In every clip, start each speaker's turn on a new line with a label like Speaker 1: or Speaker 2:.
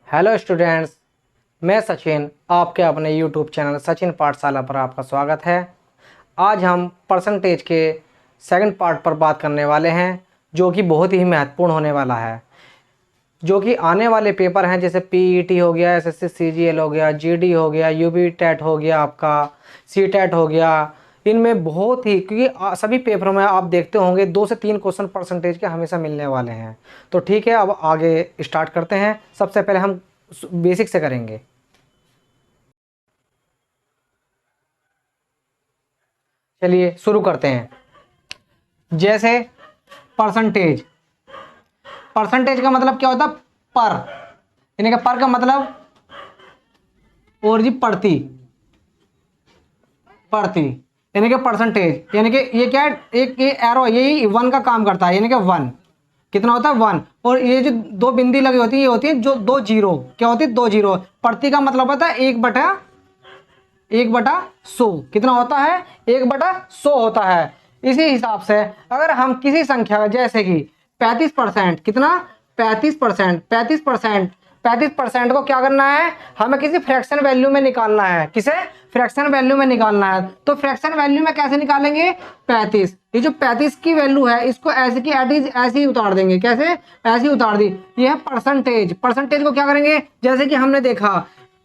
Speaker 1: Hello students, मैं सचिन आपके अपने यूट्यूब चैनल सचिन पाठशाला पर आपका स्वागत है। आज हम परसेंटेज के सेकंड पार्ट पर बात करने वाले हैं, जो कि बहुत ही महत्वपूर्ण होने वाला है। जो कि आने वाले पेपर हैं, जैसे पीईटी हो गया, एसएससी सीजीएल हो गया, जीडी हो गया, यूबी टेट हो गया, आपका सीटेट हो गया। इनमें बहुत ही, क्योंकि सभी पेपरों में आप देखते होंगे 2 से 3 क्वेश्चन परसेंटेज के हमेशा मिलने वाले हैं। तो ठीक है, अब आगे स्टार्ट करते हैं। सबसे पहले हम बेसिक से करेंगे। चलिए शुरू करते हैं। जैसे परसेंटेज, परसेंटेज का मतलब क्या होता है? पर, यानी कि पर का मतलब और जी पड़ती, पड़ती यानी कि परसेंटेज, यानी कि ये क्या है, एक ये एरो यही 1 का काम करता है, यानी कि 1 कितना होता है 1। और ये जो 2 बिंदी लगी होती है, ये होती है जो 2 जीरो, क्या होती है 2 जीरो। प्रति का मतलब होता है 1/100। कितना होता है? 1/100 होता है। इसी हिसाब से अगर हम किसी संख्या, जैसे कि 35%, कितना 35%, 35%, 35% को क्या करना है? हमें किसी फ्रैक्शन वैल्यू में निकालना है। किसे? फ्रैक्शन वैल्यू में निकालना है। तो फ्रैक्शन वैल्यू में कैसे निकालेंगे? 35, ये जो 35 की वैल्यू है, इसको ऐसे की एट ऐसे ही उतार देंगे। कैसे? ऐसे ही उतार दी। ये है परसेंटेज। परसेंटेज को क्या करेंगे? जैसे कि हमने देखा,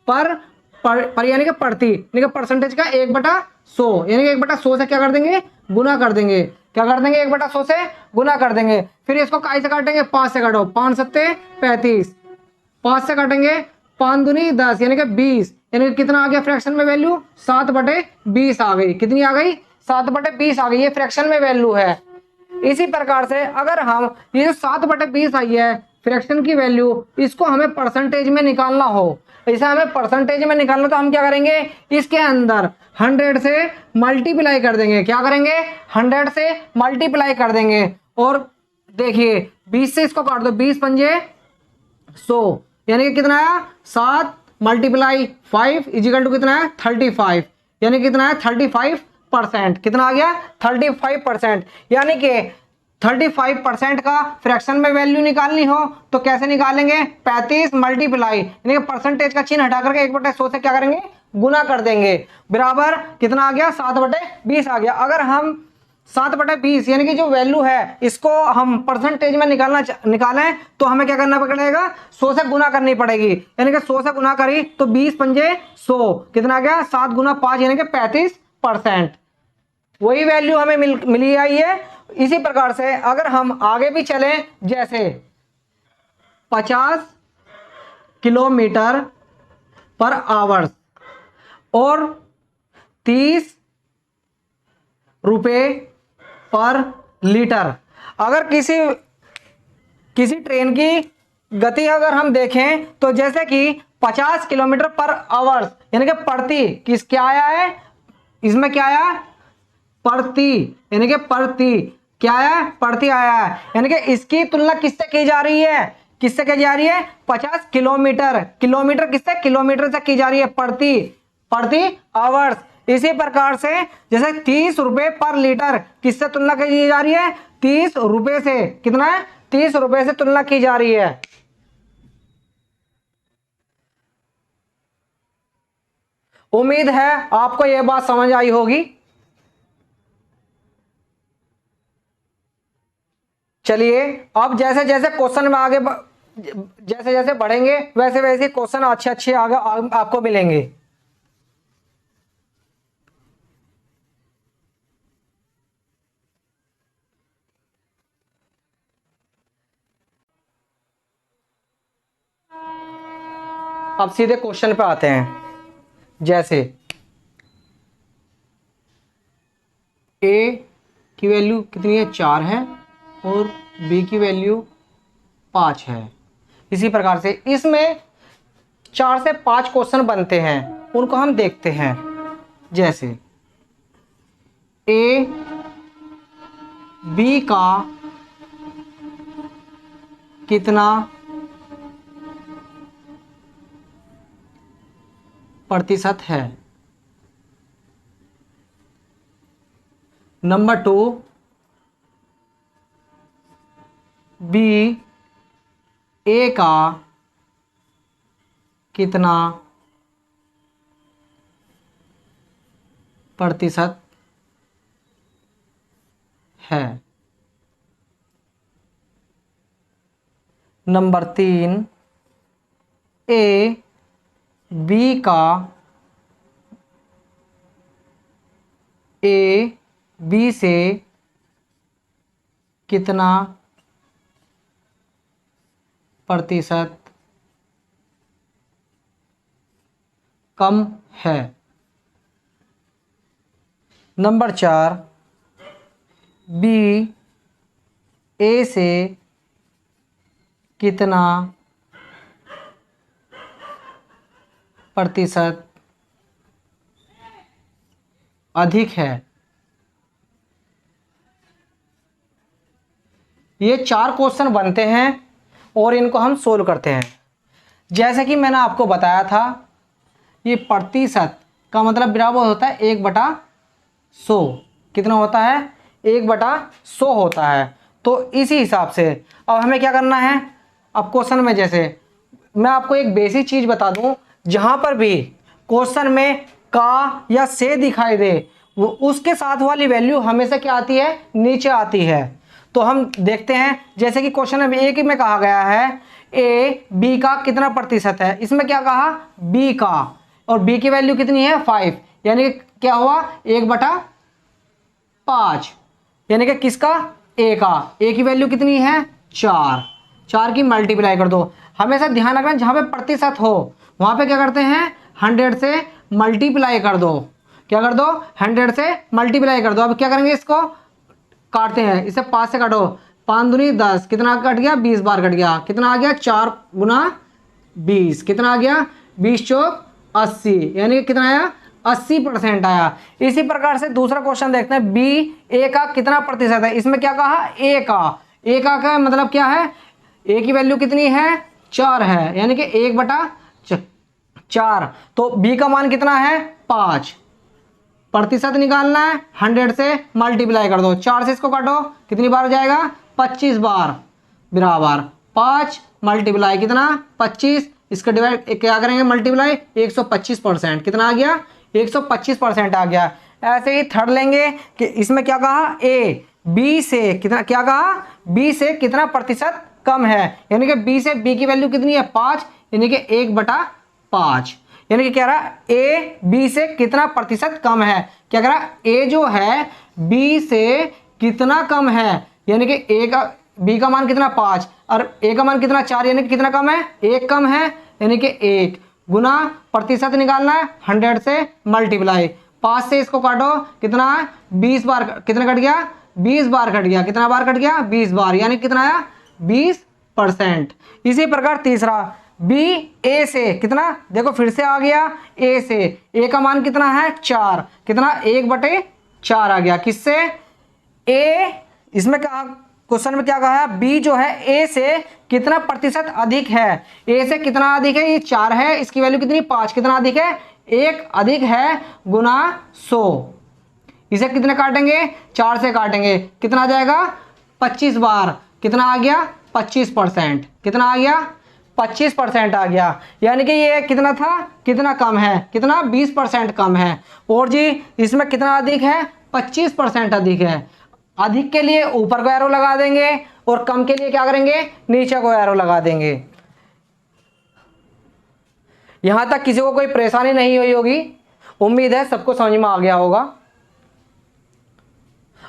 Speaker 1: पर यानी कि प्रति, यानी कि परसेंटेज का 1/100, यानी कि 1/100 से क्या कर देंगे? गुना कर देंगे। क्या कर देंगे? 1/100 से गुना कर देंगे। फिर इसको काय से काटेंगे? 5 से काटो, 5 सत्ते 35, 5 से काटेंगे 5 दूनी 10, यानी कि 20, यानी कि कितना आ गया फ्रैक्शन में वैल्यू? 7/20 आ गई। कितनी आ गई? 7/20 आ गई। ये फ्रैक्शन में वैल्यू है। इसी प्रकार से अगर हम ये जो 7/20 आई है फ्रैक्शन की वैल्यू, इसको हमें परसेंटेज में निकालना हो, इसे हमें परसेंटेज में निकालना, तो हम क्या करेंगे? इसके अंदर 100 से मल्टीप्लाई कर देंगे। क्या करेंगे? 100 से मल्टीप्लाई कर देंगे। और देखिए 20 से इसको काट दो, 20 पंजे 100, यानी कि कितना आया? 7 × 5 इजिकल टू कितना है? 35, यानी कि कितना है? 35%। कितना आ गया? 35%। यानी कि 35% का फ्रैक्शन में वैल्यू निकालनी हो तो कैसे निकालेंगे? 35 मल्टीप्लाई, यानी कि परसेंटेज का चिन्ह हटा करके 1/100 से क्या करेंगे? गुना कर देंगे। बराबर कितना आ गया? 7/20 आ गया। अगर हम 7/20 यानी कि जो वैल्यू है, इसको हम परसेंटेज में निकालें तो हमें क्या करना पड़ेगा? 100 से गुना करनी पड़ेगी। यानी कि 100 से गुना करी तो 20 पंजे 100, कितना आ गया? 7 × 5, यानी कि 35%। वही वैल्यू हमें मिली आई है। इसी प्रकार से अगर हम आगे भी चलें, जैसे 50 किलोमीटर पर आवर्स और 30 रुपए पर लीटर। अगर किसी किसी ट्रेन की गति अगर हम देखें तो जैसे कि 50 किलोमीटर पर आवर्स, यानी कि प्रति, किस क्या आया है इसमें? क्या आया? प्रति, यानी कि प्रति क्या आया? प्रति आया है। यानी कि इसकी तुलना किससे की जा रही है? किससे की जा रही है? 50 किलोमीटर, किलोमीटर किससे? किलोमीटर से की जा रही है। प्रति, प्रति आवर्स। इसी प्रकार से जैसे 30 रुपए पर लीटर, किससे तुलना की जा रही है? 30 रुपए से। कितना है? 30 रुपए से तुलना की जा रही है। उम्मीद है आपको यह बात समझ आई होगी। चलिए अब जैसे जैसे क्वेश्चन में जैसे जैसे बढ़ेंगे, वैसे वैसे क्वेश्चन अच्छे अच्छे आगे आपको मिलेंगे। अब सीधे क्वेश्चन पे आते हैं। जैसे ए की वैल्यू कितनी है? 4 है, और बी की वैल्यू 5 है। इसी प्रकार से इसमें 4 से 5 क्वेश्चन बनते हैं, उनको हम देखते हैं। जैसे ए बी का कितना प्रतिशत है? नंबर 2, बी ए का कितना प्रतिशत है। नंबर 3, ए बी का ए बी से कितना प्रतिशत कम है। नंबर 4, बी ए से कितना प्रतिशत अधिक है। ये 4 क्वेश्चन बनते हैं और इनको हम सोल्व करते हैं। जैसे कि मैंने आपको बताया था, ये प्रतिशत का मतलब बराबर होता है 1/100। कितना होता है? 1/100 होता है। तो इसी हिसाब से अब हमें क्या करना है, अब क्वेश्चन में जैसे मैं आपको एक बेसिक चीज़ बता दूं, जहां पर भी क्वेश्चन में का या से दिखाई दे वो उसके साथ वाली वैल्यू हमेशा क्या आती है? नीचे आती है। तो हम देखते हैं, जैसे कि क्वेश्चन में एक में कहा गया है ए बी का कितना प्रतिशत है। इसमें क्या कहा? बी का, और बी की वैल्यू कितनी है? 5, यानी कि क्या हुआ? 1/5, यानी कि किसका? ए का। ए की वैल्यू कितनी है? 4। 4 की मल्टीप्लाई कर दो। हमेशा ध्यान रखना, जहां पे प्रतिशत हो वहां पे क्या करते हैं? 100 से मल्टीप्लाई कर दो। क्या कर दो? 100 से मल्टीप्लाई कर दो। अब क्या करेंगे? इसको काटते हैं। इसे 5 से काटो, 5 दूनी 10, कितना कट गया? 20 बार कट गया। कितना आ गया? 4 गुना 20, कितना आ गया? 20 चौक 80, यानी कि कितना आया? 80% आया। इसी प्रकार से दूसरा क्वेश्चन देखते हैं, बी ए का कितना प्रतिशत है। इसमें क्या कहा? ए का। ए का मतलब क्या है? ए की वैल्यू कितनी है? 4 है, यानी कि 1/4। तो बी का मान कितना है? 5। प्रतिशत निकालना है, 100 से मल्टीप्लाई कर दो। 4 से इसको काटो, कितनी बार हो जाएगा? 25 बार, बराबर 5 मल्टीप्लाई कितना? 25। इसका डिवाइड क्या करेंगे? मल्टीप्लाई 125%। कितना आ गया? 125% आ गया। ऐसे ही थर्ड लेंगे कि इसमें क्या कहा? ए बी से कितना, क्या कहा? बी से कितना प्रतिशत कम है, यानी कि बी से बी की वैल्यू कितनी है? 5, यानी कि 1/5, यानी कि क्या रहा? ए बी से कितना प्रतिशत कम है। क्या कह रहा? ए जो है बी से कितना कम है, यानी कि ए का बी का मान कितना? 5, और ए का मान कितना? 4, यानी कि कितना कम है? 1 कम है, यानी कि 1 गुना प्रतिशत निकालना है, 100 से मल्टीप्लाई। 5 से इसको काटो, कितना है? 20 बार। कितना कट गया? 20 बार कट गया। कितना बार कट गया? 20 बार, यानी कितना आया? 20%। इसी प्रकार तीसरा, बी ए से कितना? देखो फिर से आ गया ए से। ए का मान कितना है? 4, कितना? 1/4 आ गया। किससे? ए, इसमें क्या क्वेश्चन में क्या कहा है? बी जो है ए से कितना प्रतिशत अधिक है। ए से कितना अधिक है? ये 4 है, इसकी वैल्यू कितनी? 5। कितना अधिक है? 1 अधिक है गुना 100। इसे कितने काटेंगे? 4 से काटेंगे। कितना आ जाएगा? 25 बार। कितना आ गया? 25%। कितना आ गया? 25% आ गया। यानी कि ये कितना था? कितना कम है? कितना? 20% कम है। और जी इसमें कितना अधिक है? 25% अधिक है। अधिक के लिए ऊपर को एरो लगा देंगे और कम के लिए क्या करेंगे? नीचे को एरो लगा देंगे। यहां तक किसी को कोई परेशानी नहीं हुई होगी, उम्मीद है सबको समझ में आ गया होगा।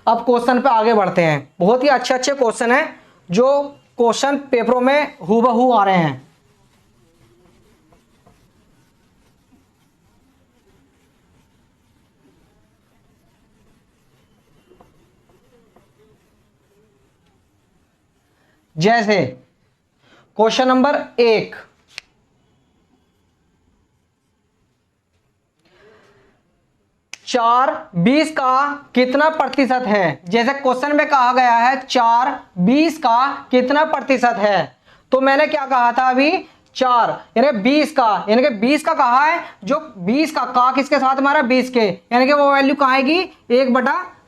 Speaker 1: अब क्वेश्चन पे आगे बढ़ते हैं। बहुत ही अच्छे अच्छे क्वेश्चन हैं जो क्वेश्चन पेपरों में हूबहू आ रहे हैं। जैसे क्वेश्चन नंबर 1, चार 20 का कितना प्रतिशत है। जैसे क्वेश्चन में कहा गया है 4 20 का कितना प्रतिशत है, तो मैंने क्या कहा था अभी? 4 यानी 20 का, यानी कि 20 का कहा है, जो 20 का किसके साथ हमारा? 20 के, यानी कि वो वैल्यू कहाँ आएगी?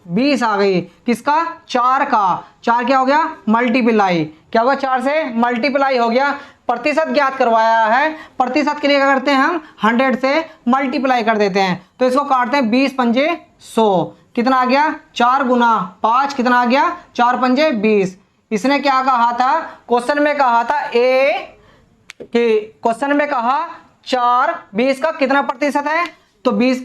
Speaker 1: 20 आ गई, किसका? 4 का। 4 क्या हो गया? मल्टीप्लाई। क्या होगा? 4 से मल्टीप्लाई हो गया। प्रतिशत ज्ञात करवाया है, प्रतिशत के लिए क्या करते हैं हम? 100 से मल्टीप्लाई कर देते हैं। तो इसको काटते हैं, 20 पंजे 100, कितना आ गया? 4 गुना 5, कितना आ गया? 4 पंजे 20। इसने क्या कहा था? क्वेश्चन में कहा था क्वेश्चन में कहा 4 20 का कितना प्रतिशत है? तो 20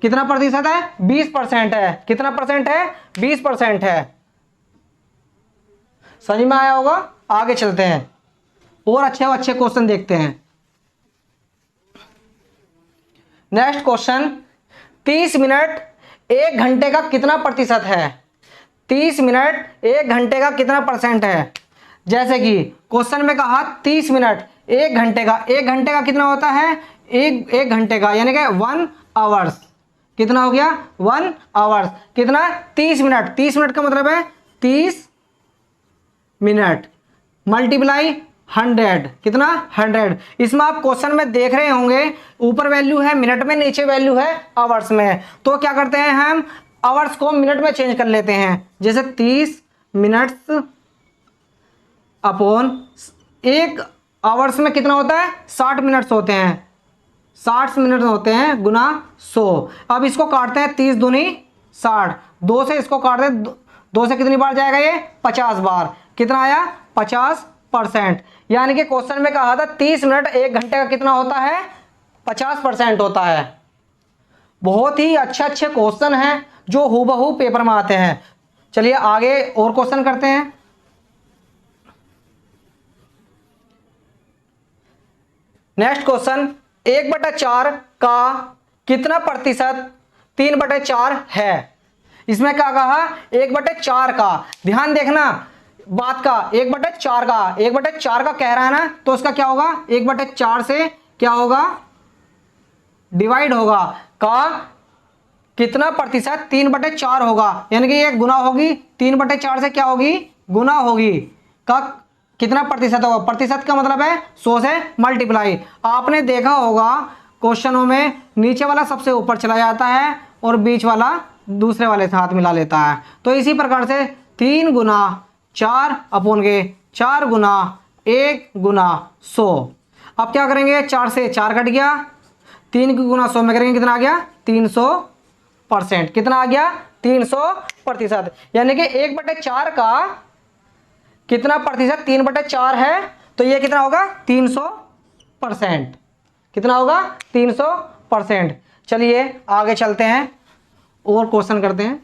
Speaker 1: कितना प्रतिशत है? 20% है। कितना परसेंट है? 20% है। समझ में आया होगा? आगे चलते हैं और अच्छे क्वेश्चन देखते हैं। नेक्स्ट क्वेश्चन, 30 मिनट 1 घंटे का कितना प्रतिशत है? 30 मिनट 1 घंटे का कितना परसेंट है? जैसे कि क्वेश्चन में कहा 30 मिनट 1 घंटे का, 1 घंटे का कितना होता है? एक घंटे का यानी कि 1 आवर्स। कितना हो गया? 1 आवर्स। कितना? 30 मिनट। 30 मिनट का मतलब है 30 मिनट मल्टीप्लाई 100, कितना? 100। इसमें आप क्वेश्चन में देख रहे होंगे ऊपर वैल्यू है मिनट में, नीचे वैल्यू है आवर्स में। तो क्या करते हैं हम? आवर्स को मिनट में चेंज कर लेते हैं। जैसे 30 मिनट्स अपॉन 1 आवर्स में कितना होता है? 60 मिनट्स होते हैं, 60 मिनट होते हैं गुना 100। अब इसको काटते हैं, 30 दूनी 60, 2 से इसको काट दें, 2 से कितनी बार जाएगा ये? 50 बार। कितना आया? 50%। यानी कि क्वेश्चन में कहा था 30 मिनट 1 घंटे का कितना होता है? 50% होता है। बहुत ही अच्छे क्वेश्चन हैं जो हूबहू पेपर में आते हैं। चलिए आगे और क्वेश्चन करते हैं। नेक्स्ट क्वेश्चन, 1/4 का कितना प्रतिशत 3/4 है? इसमें क्या कहा? 1/4 का। ध्यान देखना बात का, 1/4 का, 1/4 का कह रहा है ना, तो उसका क्या होगा? 1/4 से क्या होगा? डिवाइड होगा। का कितना प्रतिशत? 3/4 होगा, यानी कि ये गुना होगी, 3/4 से क्या होगी? गुना होगी। का कितना प्रतिशत होगा? प्रतिशत का मतलब है 100 से मल्टीप्लाई। आपने देखा होगा क्वेश्चनों में नीचे वाला सबसे ऊपर चला जाता है और बीच वाला दूसरे वाले से हाथ मिला लेता है। तो इसी प्रकार से 3 गुना 4 अपॉन के 4 गुना 1 गुना 100। अब क्या करेंगे? 4 से 4 कट गया, 3 की गुना 100 में करेंगे, कितना आ गया? 300%। कितना आ गया? 300%। यानी कि 1/4 का कितना प्रतिशत? 3/4 है, तो ये कितना होगा? 300%। कितना होगा? 300%। चलिए आगे चलते हैं और क्वेश्चन करते हैं।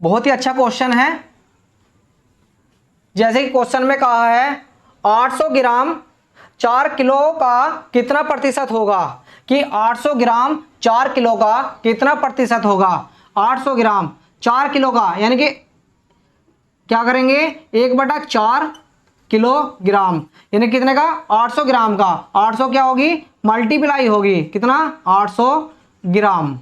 Speaker 1: बहुत ही अच्छा क्वेश्चन है। जैसे कि क्वेश्चन में कहा है 800 ग्राम 4 किलो का कितना प्रतिशत होगा? कि 800 ग्राम 4 किलो का कितना प्रतिशत होगा? 800 ग्राम 4 किलो का, यानी कि क्या करेंगे? 1/4 किलोग्राम, यानी कितने का? 800 ग्राम का। 800 क्या होगी? मल्टीप्लाई होगी, कितना? 800 ग्राम।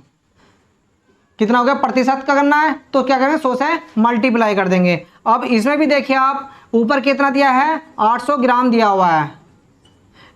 Speaker 1: कितना हो गया? प्रतिशत का करना है तो क्या करेंगे? 100 से मल्टीप्लाई कर देंगे। अब इसमें भी देखिए आप, ऊपर कितना दिया है? 800 ग्राम दिया हुआ है,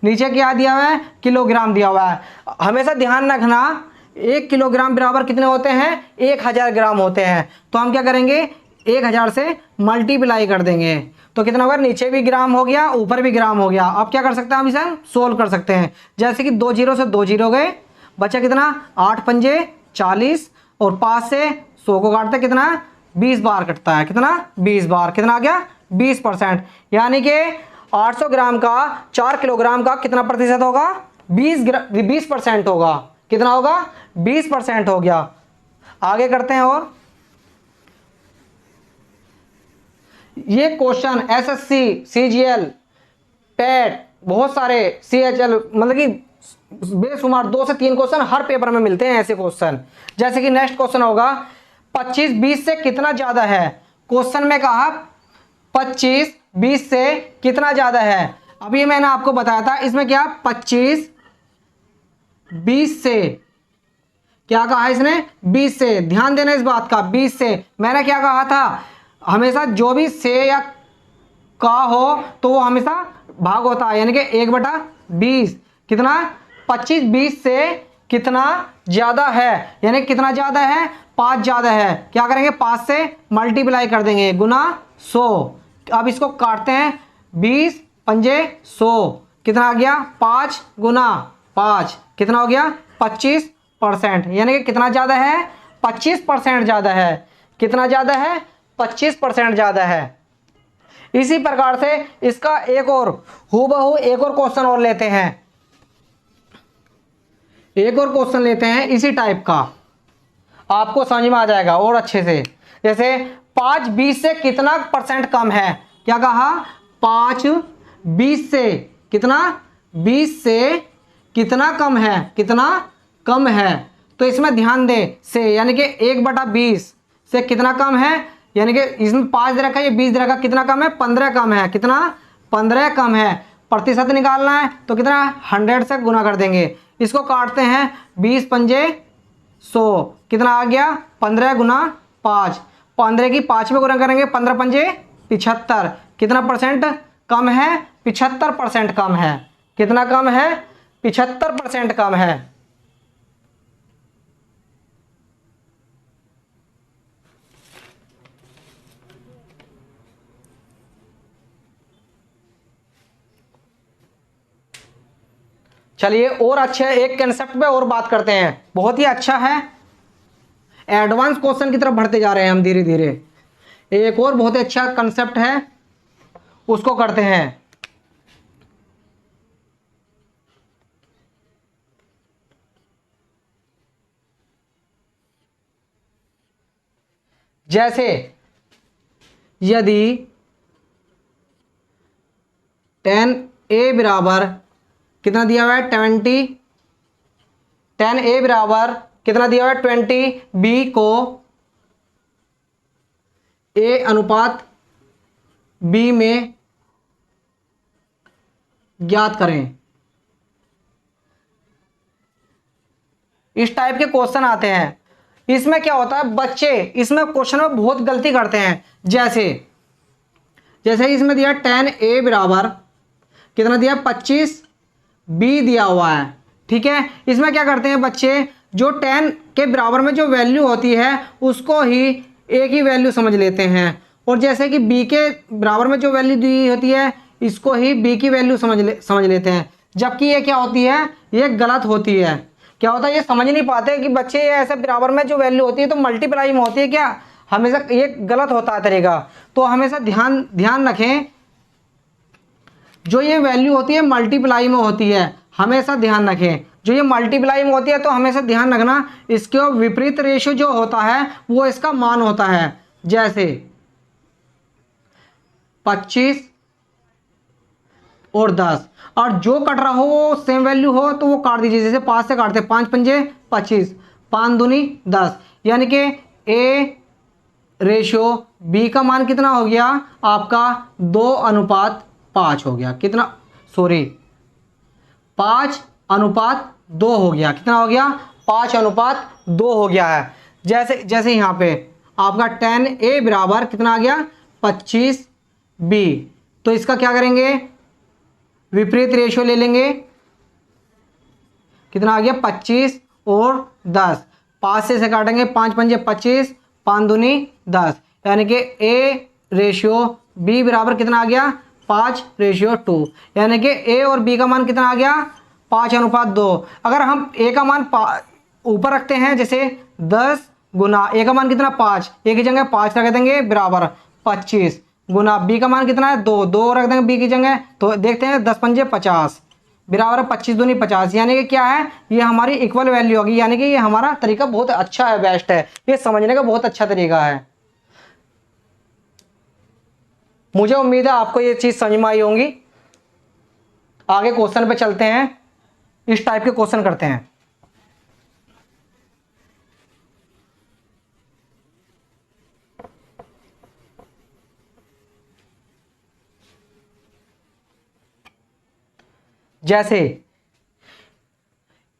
Speaker 1: नीचे क्या दिया हुआ है? किलोग्राम दिया हुआ है। हमेशा ध्यान रखना 1 किलोग्राम बराबर कितने होते हैं? 1000 ग्राम होते हैं। तो हम क्या करेंगे? 1000 से मल्टीप्लाई कर देंगे, तो कितना होगा? नीचे भी ग्राम हो गया, ऊपर भी ग्राम हो गया। अब क्या कर सकते हैं? हम इसे सोल्व कर सकते हैं। जैसे कि 2 जीरो से 2 जीरो गए, बचा कितना? 8 पंजे 40, और 5 से 100 को काटते कितना? 20 बार कटता है। कितना? 20 बार। कितना आ गया? 20%। यानी कि 800 ग्राम का 4 किलोग्राम का कितना प्रतिशत होगा? 20% होगा। कितना होगा? 20% हो गया। आगे करते हैं और ये क्वेश्चन एसएससी, सीजीएल, पेट, बहुत सारे सीएचएल, मतलब कि बेशुमार 2 से 3 क्वेश्चन हर पेपर में मिलते हैं ऐसे क्वेश्चन। जैसे कि नेक्स्ट क्वेश्चन होगा 25 20 से कितना ज्यादा है? क्वेश्चन में कहा 25 20 से कितना ज्यादा है। अभी मैंने आपको बताया था इसमें क्या 25 20 से क्या कहा इसने? 20 से। ध्यान देना इस बात का, 20 से। मैंने क्या कहा था? हमेशा जो भी से या का हो तो वो हमेशा भाग होता है, यानी कि 1/20। कितना? 25 20 से कितना ज्यादा है, यानी कितना ज्यादा है, 5 ज्यादा है। क्या करेंगे, 5 से मल्टीप्लाई कर देंगे गुना 100। अब इसको काटते हैं, 20 पंजे 100, कितना आ गया, 5 गुना 5 कितना हो गया, 25%, यानी कि कितना ज्यादा है, 25% ज्यादा है। कितना ज्यादा है, 25% ज्यादा है। इसी प्रकार से इसका एक और हूबहू एक और क्वेश्चन और लेते हैं, एक और क्वेश्चन लेते हैं इसी टाइप का, आपको समझ में आ जाएगा और अच्छे से। जैसे 5 20 से कितना परसेंट कम है, क्या कहा, 5 20 से कितना, 20 से कितना कम है, कितना कम है। तो इसमें ध्यान दे से, यानी कि 1/20 से कितना कम है, यानी कि इसमें 5 दे रखा है, ये 20 दे रखा है, कितना कम है, 15 कम है। कितना, 15 कम है। प्रतिशत निकालना है तो कितना, 100 से गुना कर देंगे। इसको काटते हैं, 20 पंजे 100, कितना आ गया, 15 गुना 5, 15 की 5 में गुना करेंगे, 15 पंजे 75, कितना परसेंट कम है, 75% कम है। कितना कम है, 75% कम है। चलिए और अच्छे एक कंसेप्ट पे और बात करते हैं, बहुत ही अच्छा है। एडवांस क्वेश्चन की तरफ बढ़ते जा रहे हैं हम धीरे धीरे। एक और बहुत ही अच्छा कंसेप्ट है, उसको करते हैं। जैसे यदि 10a बराबर कितना दिया हुआ है, 20, 10a बराबर कितना दिया हुआ है, 20, b को a अनुपात b में ज्ञात करें। इस टाइप के क्वेश्चन आते हैं। इसमें क्या होता है, बच्चे इसमें क्वेश्चन में बहुत गलती करते हैं। जैसे जैसे इसमें दिया 10a बराबर कितना दिया, 25, b दिया हुआ है, ठीक है। इसमें क्या करते हैं बच्चे, जो 10 के बराबर में जो वैल्यू होती है उसको ही a की वैल्यू समझ लेते हैं, और जैसे कि b के बराबर में जो वैल्यू दी होती है इसको ही b की वैल्यू समझ लेते हैं। जबकि ये क्या होती है, ये गलत होती है। क्या होता है, ये समझ नहीं पाते कि बच्चे ये ऐसे बराबर में जो वैल्यू होती है तो मल्टीप्लाई में होती है क्या, हमेशा ये गलत होता है तरीका। तो हमेशा ध्यान रखें, जो ये वैल्यू होती है मल्टीप्लाई में होती है, हमेशा ध्यान रखें। जो ये मल्टीप्लाई में होती है तो हमेशा ध्यान रखना इसके विपरीत रेशियो जो होता है वो इसका मान होता है। जैसे 25 और 10, और जो कट रहा हो वो सेम वैल्यू हो तो वो काट दीजिए। जैसे 5 से काटते हैं, 5 पंजे 25, 5 दूनी 10, यानी कि a रेशियो b का मान कितना हो गया आपका, 2:5 हो गया। कितना, सॉरी 5:2 हो गया। कितना हो गया, 5:2 हो गया है। जैसे यहाँ पे आपका 10a बराबर कितना आ गया, 25b, तो इसका क्या करेंगे, विपरीत रेशियो ले लेंगे। कितना आ गया, 25 और 10, 5 से काटेंगे, 5 पंजे 25, 5 दूनी 10, यानी कि a रेशियो b बराबर कितना आ गया, 5:2, यानी कि a और b का मान कितना आ गया, 5:2। अगर हम a का मान ऊपर रखते हैं, जैसे 10 गुना a का मान कितना 5, a की जगह 5 रख देंगे बराबर 25 गुना b का मान कितना है 2, 2 रख देंगे b की जगह, तो देखते हैं 10 पंजे 50 बराबर 25 दूनी 50, यानी कि क्या है, ये हमारी इक्वल वैल्यू होगी। यानी कि ये हमारा तरीका बहुत अच्छा है, बेस्ट है, ये समझने का बहुत अच्छा तरीका है। मुझे उम्मीद है आपको ये चीज समझ में आई होंगी। आगे क्वेश्चन पे चलते हैं, इस टाइप के क्वेश्चन करते हैं। जैसे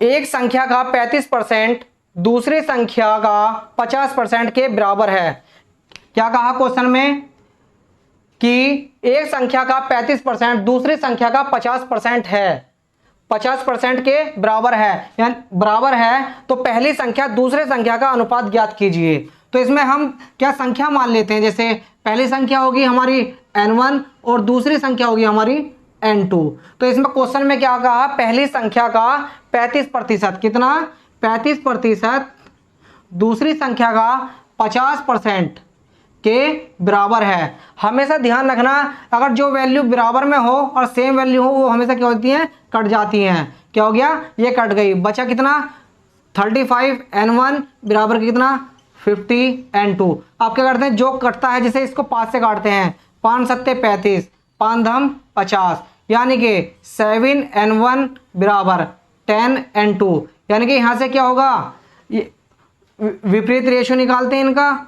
Speaker 1: एक संख्या का 35% दूसरी संख्या का 50% के बराबर है। क्या कहा क्वेश्चन में कि एक संख्या का 35% दूसरी संख्या का 50% है, 50% के बराबर है, यानी बराबर है, तो पहली संख्या दूसरे संख्या का अनुपात ज्ञात कीजिए। तो इसमें हम क्या संख्या मान लेते हैं, जैसे पहली संख्या होगी हमारी n1 और दूसरी संख्या होगी हमारी n2। तो इसमें क्वेश्चन में क्या कहा, पहली संख्या का 35%, कितना 35%, दूसरी संख्या का 50% के बराबर है। हमेशा ध्यान रखना, अगर जो वैल्यू बराबर में हो और सेम वैल्यू हो वो हमेशा क्या होती हैं, कट जाती हैं। क्या हो गया, ये कट गई, बचा कितना 35 n1 बराबर कितना 50 n2। आप क्या करते हैं, जो कटता है जैसे इसको 5 से काटते हैं, 5 सत्ते 35, 5 धम 50, यानी कि 7 n1 बराबर 10 n2। यानी कि यहाँ से क्या होगा, ये विपरीत रेशियो निकालते हैं इनका।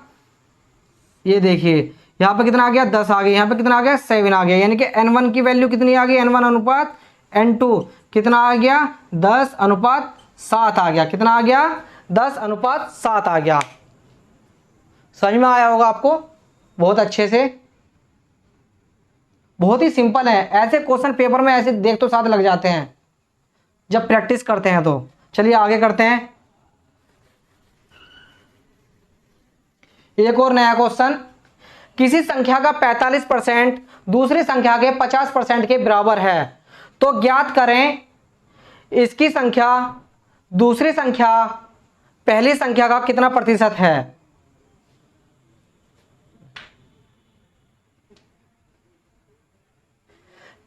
Speaker 1: ये देखिए यहाँ पे कितना आ गया 10 आ गया, यहाँ पे कितना आ गया 7 आ गया, यानी कि n1 की वैल्यू कितनी आ गई, n1 अनुपात n2 कितना आ गया 10:7 आ गया। कितना आ गया 10:7 आ गया। समझ में आया होगा आपको बहुत अच्छे से, बहुत ही सिंपल है। ऐसे क्वेश्चन पेपर में ऐसे देख तो साथ लग जाते हैं जब प्रैक्टिस करते हैं। तो चलिए आगे करते हैं, एक और नया क्वेश्चन। किसी संख्या का 45% दूसरी संख्या के 50% के बराबर है, तो ज्ञात करें इसकी संख्या दूसरी संख्या पहली संख्या का कितना प्रतिशत है।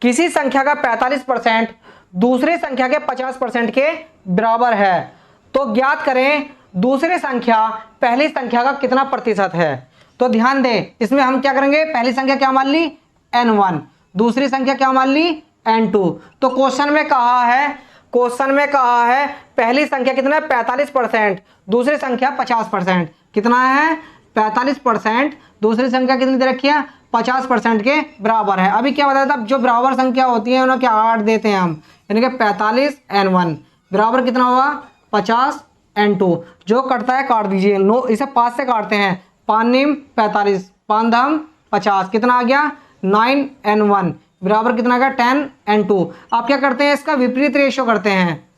Speaker 1: किसी संख्या का 45% दूसरी संख्या के 50% के बराबर है, तो ज्ञात करें दूसरी संख्या पहली संख्या का कितना प्रतिशत है। तो ध्यान दें, इसमें हम क्या करेंगे, पहली संख्या क्या मान ली n1, दूसरी संख्या क्या मान ली n2। तो क्वेश्चन में कहा है पहली संख्या कितना है 45%, दूसरी संख्या 50%। कितना है 45%, दूसरी संख्या कितनी दे रखी है 50% के बराबर है। अभी क्या बताया था, जो बराबर संख्या होती है उन्हें क्या काट देते हैं हम, यानी कि 45 n1 बराबर कितना हुआ 50 n2। जो कटता है काट दीजिए, 9 इसे 5 से काटते हैं, 5 निम 45, 5 धम 50, कितना आ गया 9 n1 बराबर कितना आ गया 10 n2। आप क्या करते हैं, इसका विपरीत रेशियो करते हैं।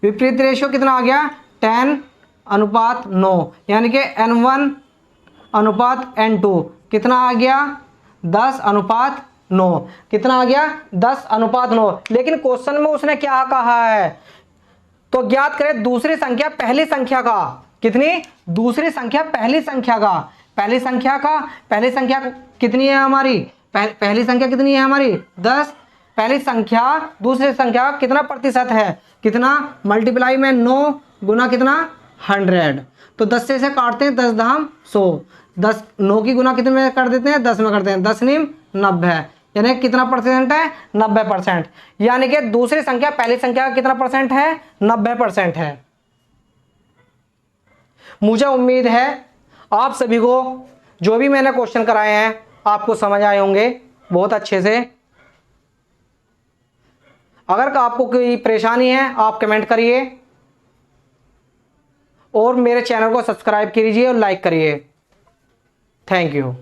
Speaker 1: विपरीत रेशियो कितना आ गया 10:9, यानी कि n1 अनुपात n2 कितना आ गया 10:9। कितना आ गया 10:9। लेकिन क्वेश्चन में उसने क्या कहा है, तो ज्ञात करें दूसरी संख्या पहली संख्या का, कितनी दूसरी संख्या पहली संख्या का, पहली संख्या कितनी है हमारी, पहली संख्या कितनी है हमारी 10, पहली संख्या दूसरी संख्या कितना प्रतिशत है, कितना मल्टीप्लाई में 9 गुना कितना 100। तो 10 से इसे काटते हैं 10 धाम 100, 10 9 की गुना कितने में कर देते हैं 10 में करते हैं, 10 निम 90, यानी कितना परसेंट है 90%। यानी कि दूसरी संख्या पहली संख्या का कितना परसेंट है 90% है। मुझे उम्मीद है आप सभी को जो भी मैंने क्वेश्चन कराए हैं आपको समझ आए होंगे बहुत अच्छे से। अगर आपको कोई परेशानी है आप कमेंट करिए और मेरे चैनल को सब्सक्राइब कीजिए और लाइक करिए। Thank you.